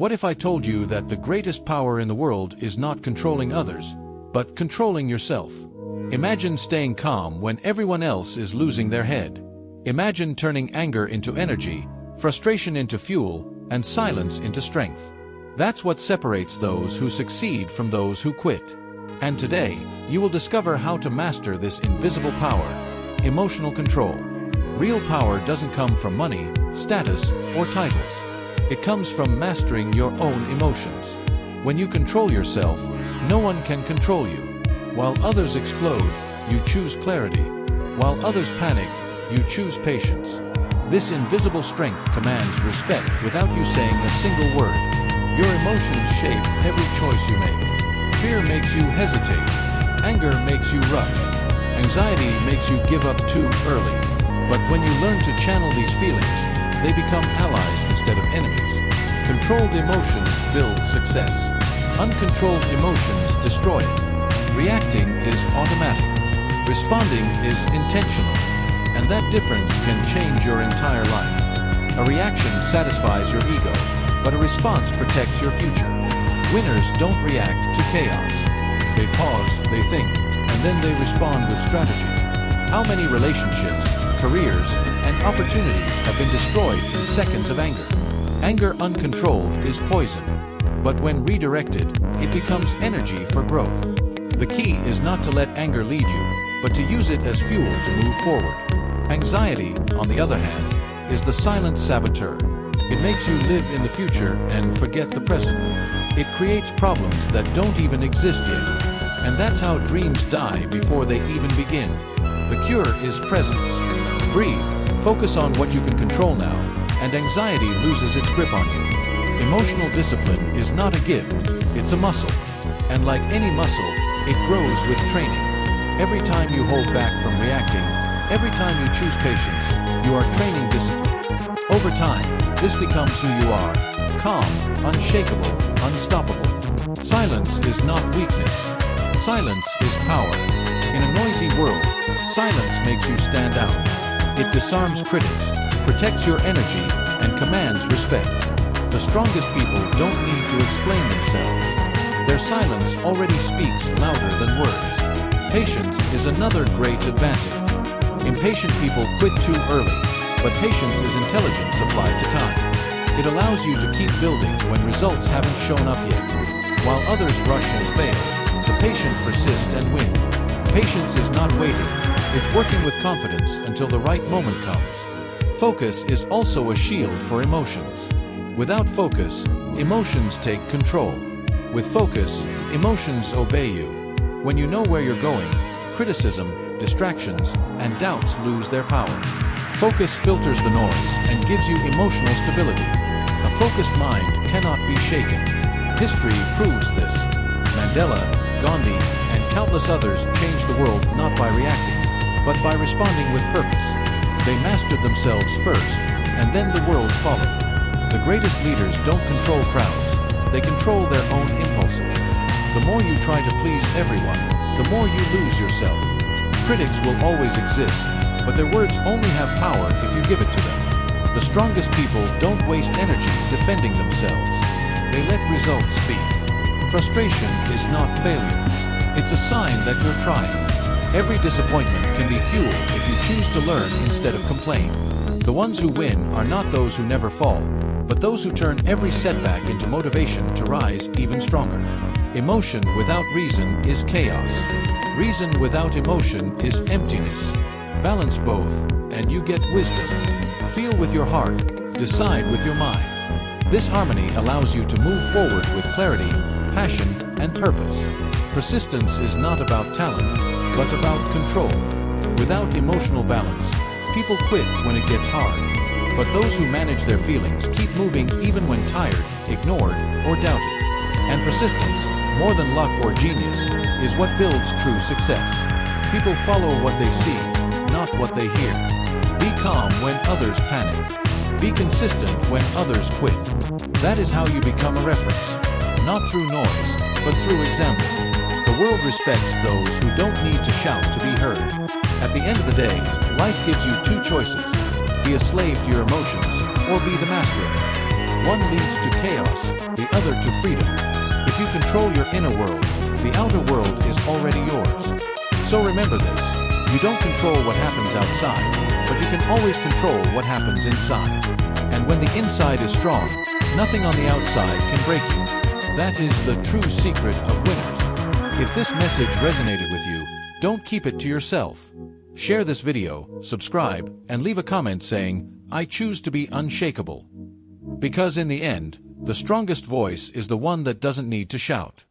What if I told you that the greatest power in the world is not controlling others, but controlling yourself? Imagine staying calm when everyone else is losing their head. Imagine turning anger into energy, frustration into fuel, and silence into strength. That's what separates those who succeed from those who quit. And today, you will discover how to master this invisible power: emotional control. Real power doesn't come from money, status, or titles. It comes from mastering your own emotions. When you control yourself, no one can control you. While others explode, you choose clarity. While others panic, you choose patience. This invisible strength commands respect without you saying a single word. Your emotions shape every choice you make. Fear makes you hesitate. Anger makes you rush. Anxiety makes you give up too early. But when you learn to channel these feelings, they become allies instead of enemies. Controlled emotions build success. Uncontrolled emotions destroy it. Reacting is automatic. Responding is intentional. And that difference can change your entire life. A reaction satisfies your ego, but a response protects your future. Winners don't react to chaos. They pause, they think, and then they respond with strategy. How many relationships, careers, and opportunities have been destroyed in seconds of anger? Anger uncontrolled is poison, but when redirected, it becomes energy for growth. The key is not to let anger lead you, but to use it as fuel to move forward. Anxiety, on the other hand, is the silent saboteur. It makes you live in the future and forget the present. It creates problems that don't even exist yet. And that's how dreams die before they even begin. The cure is presence. Breathe, focus on what you can control now, and anxiety loses its grip on you. Emotional discipline is not a gift, it's a muscle. And like any muscle, it grows with training. Every time you hold back from reacting, every time you choose patience, you are training discipline. Over time, this becomes who you are: calm, unshakable, unstoppable. Silence is not weakness. Silence is power. In a noisy world, silence makes you stand out. It disarms critics, protects your energy, and commands respect. The strongest people don't need to explain themselves. Their silence already speaks louder than words. Patience is another great advantage. Impatient people quit too early, but patience is intelligence applied to time. It allows you to keep building when results haven't shown up yet. While others rush and fail, the patient persist and win. Patience is not waiting, it's working with confidence until the right moment comes. Focus is also a shield for emotions. Without focus, emotions take control. With focus, emotions obey you. When you know where you're going, criticism, distractions, and doubts lose their power. Focus filters the noise and gives you emotional stability. A focused mind cannot be shaken. History proves this. Mandela, Gandhi, and countless others changed the world not by reacting, but by responding with purpose. They mastered themselves first, and then the world followed. The greatest leaders don't control crowds, they control their own impulses. The more you try to please everyone, the more you lose yourself. Critics will always exist, but their words only have power if you give it to them. The strongest people don't waste energy defending themselves. They let results speak. Frustration is not failure. It's a sign that you're trying. Every disappointment can be fuel if you choose to learn instead of complain. The ones who win are not those who never fall, but those who turn every setback into motivation to rise even stronger. Emotion without reason is chaos. Reason without emotion is emptiness. Balance both, and you get wisdom. Feel with your heart, decide with your mind. This harmony allows you to move forward with clarity, passion, and purpose. Persistence is not about talent, but about control. Without emotional balance, people quit when it gets hard. But those who manage their feelings keep moving even when tired, ignored, or doubted. And persistence, more than luck or genius, is what builds true success. People follow what they see, not what they hear. Be calm when others panic. Be consistent when others quit. That is how you become a reference. Not through noise, but through example. The world respects those who don't need to shout to be heard. At the end of the day, life gives you two choices: be a slave to your emotions, or be the master of it. One leads to chaos, the other to freedom. If you control your inner world, the outer world is already yours. So remember this, you don't control what happens outside, but you can always control what happens inside. And when the inside is strong, nothing on the outside can break you. That is the true secret of winners. If this message resonated with you, don't keep it to yourself. Share this video, subscribe, and leave a comment saying, "I choose to be unshakable." Because in the end, the strongest voice is the one that doesn't need to shout.